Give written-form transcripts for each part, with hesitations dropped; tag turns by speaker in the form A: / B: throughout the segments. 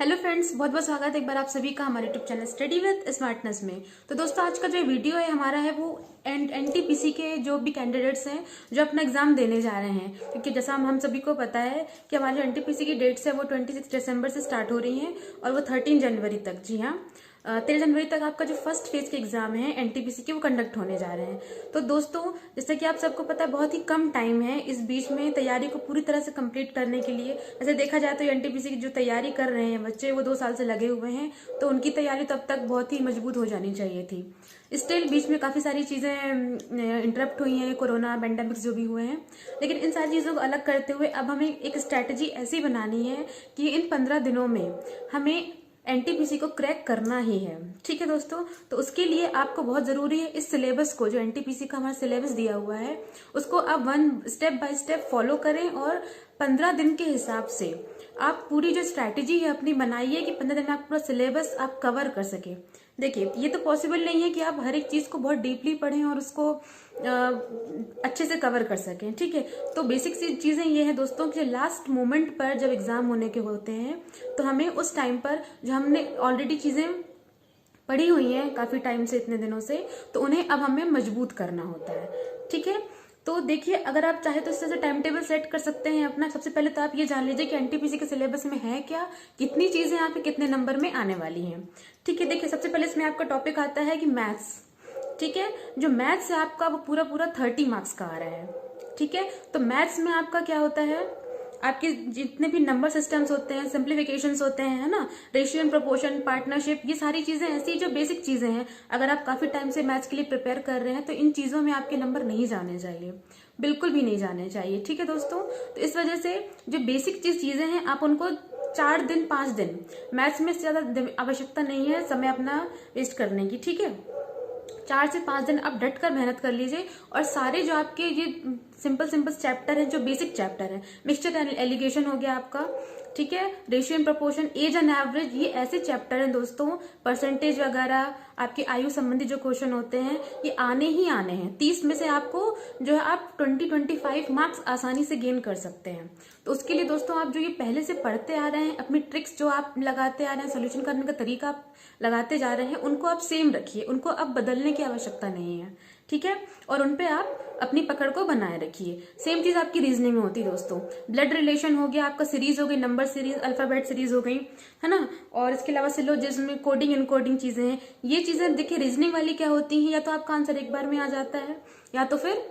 A: Hello friends, बहुत बहुत स्वागत है एक बार आप सभी का हमारे YouTube channel study with smartness में। तो दोस्तों, आज का जो वीडियो है हमारा है वो एनटीपीसी के जो भी कैंडिडेट्स हैं जो अपना एग्जाम देने जा रहे हैं, क्योंकि जैसा हम सभी को पता है कि हमारे जो एनटीपीसी की डेट्स है वो 26 दिसंबर से स्टार्ट हो रही हैं और वो 13 जनवरी तक, जी हाँ 13 जनवरी तक आपका जो फर्स्ट फेज के एग्जाम है एनटीपीसी के वो कंडक्ट होने जा रहे हैं। तो दोस्तों, जैसा कि आप सबको पता है बहुत ही कम टाइम है इस बीच में तैयारी को पूरी तरह से कंप्लीट करने के लिए। वैसे देखा जाए तो एनटीपीसी की जो तैयारी कर रहे हैं बच्चे वो 2 साल से लगे हुए हैं, तो उनकी तैयारी तब तक बहुत ही मजबूत हो जानी चाहिए थी। स्टिल बीच में काफी सारी चीजें इंटरप्ट हुई हैं, कोरोना पेंडेमिक्स जो भी हुए हैं, लेकिन इन सारी चीजों को अलग करते हुए अब हमें एक स्ट्रैटेजी ऐसी बनानी है कि इन 15 दिनों में हमें एनटीपीसी को क्रैक करना ही है। ठीक है दोस्तों, तो उसके लिए आपको बहुत जरूरी है इस सिलेबस को, जो एनटीपीसी का हमारा सिलेबस दिया हुआ है उसको आप स्टेप बाय स्टेप फॉलो करें और 15 दिन के हिसाब से आप पूरी जो स्ट्रैटेजी है अपनी बनाइए कि 15 दिन में आप पूरा सिलेबस आप कवर कर सके। देखिए, ये तो पॉसिबल नहीं है कि आप हर एक चीज को बहुत डीपली पढ़ें और उसको अच्छे से कवर कर सकें। ठीक है, तो बेसिक सी चीजें ये है दोस्तों कि लास्ट मोमेंट पर जब एग्जाम होने के होते हैं तो हमें उस टाइम पर जो हमने ऑलरेडी चीजें पढ़ी हुई हैं काफी टाइम से, इतने दिनों से, तो उन्हें अब हमें मजबूत करना होता है। ठीक है, तो देखिए, अगर आप चाहे तो इससे टाइम टेबल सेट कर सकते हैं अपना। सबसे पहले तो आप ये जान लीजिए कि एनटीपीसी के सिलेबस में है क्या, कितनी चीजें यहाँ पे कितने नंबर में आने वाली हैं। ठीक है, देखिए सबसे पहले इसमें आपका टॉपिक आता है कि मैथ्स। ठीक है, जो मैथ्स है आपका वो पूरा पूरा 30 मार्क्स का आ रहा है। ठीक है, तो मैथ्स में आपका क्या होता है, आपके जितने भी नंबर सिस्टम्स होते हैं, सिंप्लीफिकेशंस होते हैं, है ना, रेशियो एंड प्रोपोर्शन, पार्टनरशिप, ये सारी चीजें ऐसी जो बेसिक चीजें हैं। अगर आप काफी टाइम से मैथ्स के लिए प्रिपेयर कर रहे हैं तो इन चीजों में आपके नंबर नहीं जाने चाहिए, बिल्कुल भी नहीं जाने चाहिए। ठीक है दोस्तों, तो इस वजह से जो बेसिक चीजें हैं आप उनको 4 दिन 5 दिन, मैथ्स में ज्यादा आवश्यकता नहीं है समय अपना वेस्ट करने की। ठीक है, 4 से 5 दिन आप डट कर मेहनत कर लीजिए और सारे जो आपके ये सिंपल सिंपल चैप्टर हैं, जो बेसिक चैप्टर है, मिक्सचर एंड एलिगेशन हो गया आपका, ठीक है, ratio and proportion, age and average, ये ऐसे चैप्टर हैं दोस्तों, परसेंटेज वगैरह, आपकी आयु संबंधी जो क्वेश्चन होते हैं ये आने ही आने हैं। 30 में से आपको जो है आप 20-25 मार्क्स आसानी से गेन कर सकते हैं। तो उसके लिए दोस्तों आप जो ये पहले से पढ़ते आ रहे हैं, अपनी ट्रिक्स जो आप लगाते आ रहे हैं, सोल्यूशन करने का तरीका आप लगाते जा रहे हैं, उनको आप सेम रखिए, उनको अब बदलने की आवश्यकता नहीं है। ठीक है, और उनपे आप अपनी पकड़ को बनाए रखिए। सेम चीज आपकी रीजनिंग में होती है दोस्तों, ब्लड रिलेशन हो गया आपका, सीरीज हो गई, नंबर सीरीज, अल्फाबेट सीरीज हो गई, है ना, और इसके अलावा सिलोजिज्म, कोडिंग इनकोडिंग चीजें हैं। ये चीजें देखिए रीजनिंग वाली क्या होती है, या तो आपका आंसर एक बार में आ जाता है या तो फिर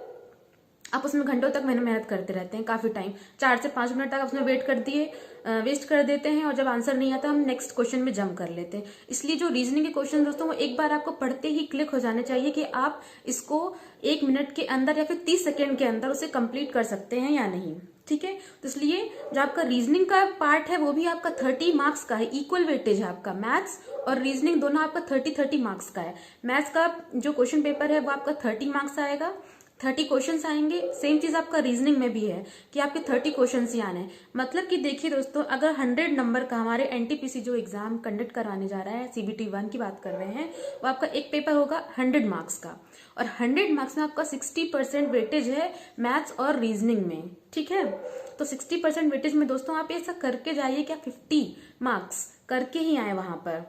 A: आप उसमें घंटों तक मेहनत करते रहते हैं, काफी टाइम, 4 से 5 मिनट तक उसमें वेस्ट कर देते हैं, और जब आंसर नहीं आता हम नेक्स्ट क्वेश्चन में जंप कर लेते हैं। इसलिए जो रीजनिंग के क्वेश्चन दोस्तों वो एक बार आपको पढ़ते ही क्लिक हो जाने चाहिए कि आप इसको 1 मिनट के अंदर या फिर 30 सेकेंड के अंदर उसे कंप्लीट कर सकते हैं या नहीं। ठीक है, तो इसलिए जो आपका रीजनिंग का पार्ट है वो भी आपका 30 मार्क्स का है, इक्वल वेटेज है आपका, मैथ्स और रीजनिंग दोनों आपका 30-30 मार्क्स का है। मैथ्स का जो क्वेश्चन पेपर है वो आपका 30 मार्क्स आएगा, 30 क्वेश्चंस आएंगे। सेम चीज आपका रीजनिंग में भी है कि आपके 30 क्वेश्चंस ही आने हैं। मतलब कि देखिए दोस्तों, अगर 100 नंबर का हमारे एनटीपीसी जो एग्जाम कंडक्ट कराने जा रहा है, सीबीटी 1 की बात कर रहे हैं, वो आपका एक पेपर होगा 100 मार्क्स का, और 100 मार्क्स में आपका 60% वेटेज है मैथ्स और रीजनिंग में। ठीक है, तो 60% वेटेज में दोस्तों आप ऐसा करके जाइए कि आप 50 मार्क्स करके ही आए वहां पर,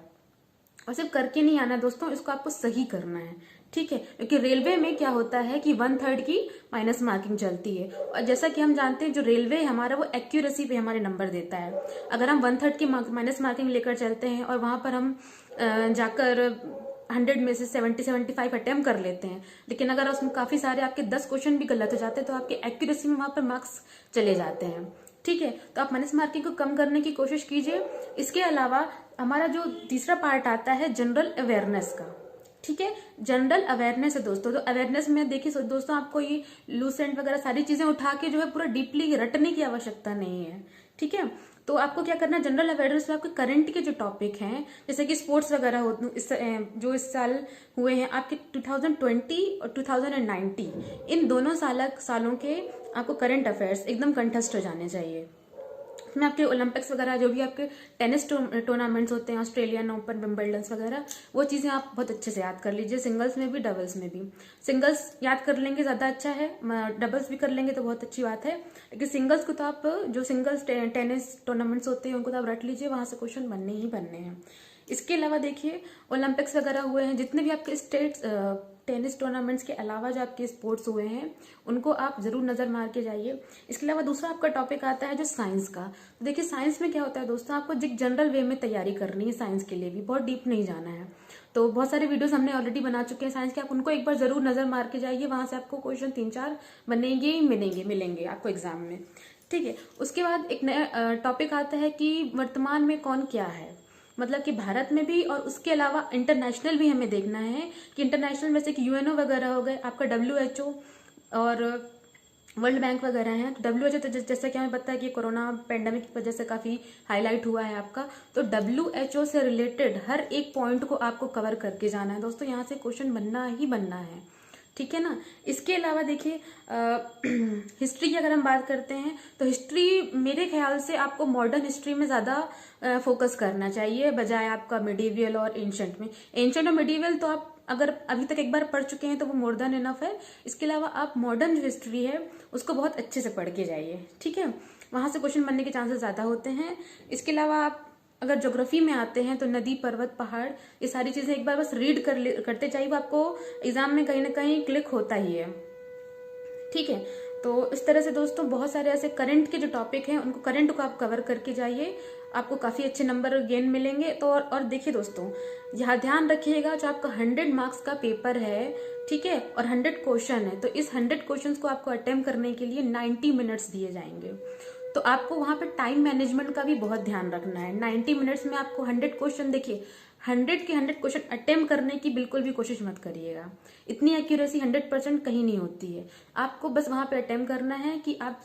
A: और सिर्फ करके नहीं आना दोस्तों, इसको आपको सही करना है। ठीक है, क्योंकि रेलवे में क्या होता है कि 1/3 की माइनस मार्किंग चलती है, और जैसा कि हम जानते हैं जो रेलवे है हमारा वो एक्यूरेसी पे हमारे नंबर देता है। अगर हम 1/3 की माइनस मार्किंग लेकर चलते हैं और वहां पर हम जाकर 100 में से 70-75 अटेम्प्ट कर लेते हैं, लेकिन अगर उसमें काफी सारे आपके 10 क्वेश्चन भी गलत हो जाते हैं तो आपके एक्यूरेसी में वहां पर मार्क्स चले जाते हैं। ठीक है, तो आप माइनस मार्किंग को कम करने की कोशिश कीजिए। इसके अलावा हमारा जो तीसरा पार्ट आता है जनरल अवेयरनेस का। ठीक है, जनरल अवेयरनेस है दोस्तों, तो अवेयरनेस में देखिए दोस्तों, आपको ये लूसेंट वगैरह सारी चीजें उठा के जो है पूरा डीपली रटने की आवश्यकता नहीं है। ठीक है, तो आपको क्या करना है, जनरल अवेयरनेस में आपके करंट के जो टॉपिक हैं, जैसे कि स्पोर्ट्स वगैरह हो, जो इस साल हुए हैं आपके 2020 और 2019, इन दोनों सालों के आपको करंट अफेयर्स एकदम कंठस्थ हो जाने चाहिए। इसमें आपके ओलंपिक्स वगैरह जो भी आपके टेनिस टूर्नामेंट्स होते हैं, ऑस्ट्रेलियन ओपन, विंबलडन वगैरह, वो चीजें आप बहुत अच्छे से याद कर लीजिए, सिंगल्स में भी डबल्स में भी। सिंगल्स याद कर लेंगे ज्यादा अच्छा है, डबल्स भी कर लेंगे तो बहुत अच्छी बात है, लेकिन सिंगल्स को तो आप जो सिंगल्स टेनिस टूर्नामेंट्स होते हैं उनको तो आप रट लीजिए, वहां से क्वेश्चन बनने ही बनने हैं। इसके अलावा देखिए ओलंपिक्स वगैरह हुए हैं, जितने भी आपके स्टेट्स टेनिस टूर्नामेंट्स के अलावा जो आपके स्पोर्ट्स हुए हैं उनको आप जरूर नजर मार के जाइए। इसके अलावा दूसरा आपका टॉपिक आता है जो साइंस का। तो देखिए साइंस में क्या होता है दोस्तों, आपको एक जनरल वे में तैयारी करनी है साइंस के लिए भी, बहुत डीप नहीं जाना है। तो बहुत सारे वीडियोस हमने ऑलरेडी बना चुके हैं साइंस के, आप उनको एक बार जरूर नजर मार के जाइए, वहां से आपको क्वेश्चन 3-4 बनेंगे मिलेंगे आपको एग्जाम में। ठीक है, उसके बाद एक नया टॉपिक आता है कि वर्तमान में कौन क्या है, मतलब कि भारत में भी और उसके अलावा इंटरनेशनल भी हमें देखना है कि इंटरनेशनल जैसे कि यूएनओ वगैरह हो गए, आपका WHO और वर्ल्ड बैंक वगैरह हैं। तो WHO तो जैसा कि हमें पता है कि कोरोना पेंडेमिक की वजह से काफी हाईलाइट हुआ है आपका, तो WHO से रिलेटेड हर एक पॉइंट को आपको कवर करके जाना है दोस्तों, यहाँ से क्वेश्चन बनना ही बनना है, ठीक है ना। इसके अलावा देखिए हिस्ट्री की अगर हम बात करते हैं तो हिस्ट्री मेरे ख्याल से आपको मॉडर्न हिस्ट्री में ज्यादा फोकस करना चाहिए बजाय आपका मिडीवियल और एंशंट में। एंशंट और मिडीवियल तो आप अगर अभी तक एक बार पढ़ चुके हैं तो वो मोर देन इनफ है। इसके अलावा आप मॉडर्न जो हिस्ट्री है उसको बहुत अच्छे से पढ़ के जाइए, ठीक है, वहां से क्वेश्चन बनने के चांसेस ज्यादा होते हैं। इसके अलावा आप अगर ज्योग्राफी में आते हैं तो नदी, पर्वत, पहाड़, ये सारी चीजें एक बार बस रीड करते जाइए, वो आपको एग्जाम में कहीं ना कहीं क्लिक होता ही है, ठीक है। तो इस तरह से दोस्तों बहुत सारे ऐसे करंट के जो टॉपिक हैं उनको करंट को आप कवर करके जाइए, आपको काफी अच्छे नंबर गेन मिलेंगे। तो और देखिए दोस्तों यहाँ ध्यान रखिएगा, जो आपका 100 मार्क्स का पेपर है, ठीक है, और 100 क्वेश्चन है, तो इस 100 क्वेश्चन को आपको अटेम्प्ट करने के लिए 90 मिनट्स दिए जाएंगे। तो आपको वहां पे टाइम मैनेजमेंट का भी बहुत ध्यान रखना है। 90 मिनट्स में आपको 100 क्वेश्चन, देखिए 100 के 100 क्वेश्चन अटेम्प्ट करने की बिल्कुल भी कोशिश मत करिएगा, इतनी एक्यूरेसी 100% कहीं नहीं होती है। आपको बस वहां पे अटेम्प्ट करना है कि आप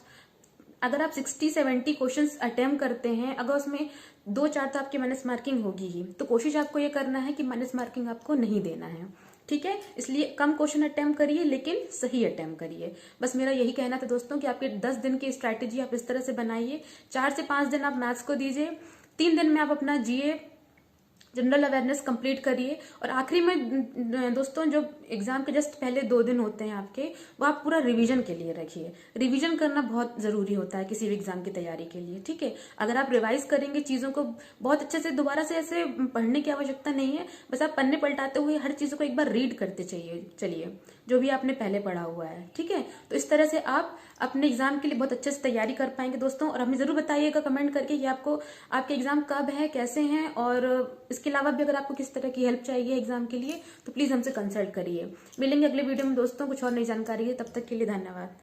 A: अगर आप 60-70 क्वेश्चंस अटेम्प्ट करते हैं, अगर उसमें 2-4 तो आपकी माइनस मार्किंग होगी ही, तो कोशिश आपको ये करना है कि माइनस मार्किंग आपको नहीं देना है, ठीक है। इसलिए कम क्वेश्चन अटेम्प्ट करिए लेकिन सही अटेम्प्ट करिए। बस मेरा यही कहना था दोस्तों कि आपके 10 दिन की स्ट्रैटेजी आप इस तरह से बनाइए। 4 से 5 दिन आप मैथ्स को दीजिए, 3 दिन में आप अपना GA जनरल अवेयरनेस कंप्लीट करिए, और आखिरी में दोस्तों जो एग्जाम के जस्ट पहले 2 दिन होते हैं आपके, वो आप पूरा रिवीजन के लिए रखिए। रिवीजन करना बहुत जरूरी होता है किसी भी एग्जाम की तैयारी के लिए, ठीक है। अगर आप रिवाइज करेंगे चीजों को बहुत अच्छे से, दोबारा से ऐसे पढ़ने की आवश्यकता नहीं है, बस आप पन्ने पलटाते हुए हर चीज को एक बार रीड करते चलिए जो भी आपने पहले पढ़ा हुआ है, ठीक है। तो इस तरह से आप अपने एग्जाम के लिए बहुत अच्छे से तैयारी कर पाएंगे दोस्तों। और हमें जरूर बताइएगा कमेंट करके कि आपको आपके एग्जाम कब है, कैसे हैं, और इसके अलावा भी अगर आपको किस तरह की हेल्प चाहिए एग्जाम के लिए तो प्लीज हमसे कंसल्ट करिए। मिलेंगे अगले वीडियो में दोस्तों कुछ और नई जानकारी है, तब तक के लिए धन्यवाद।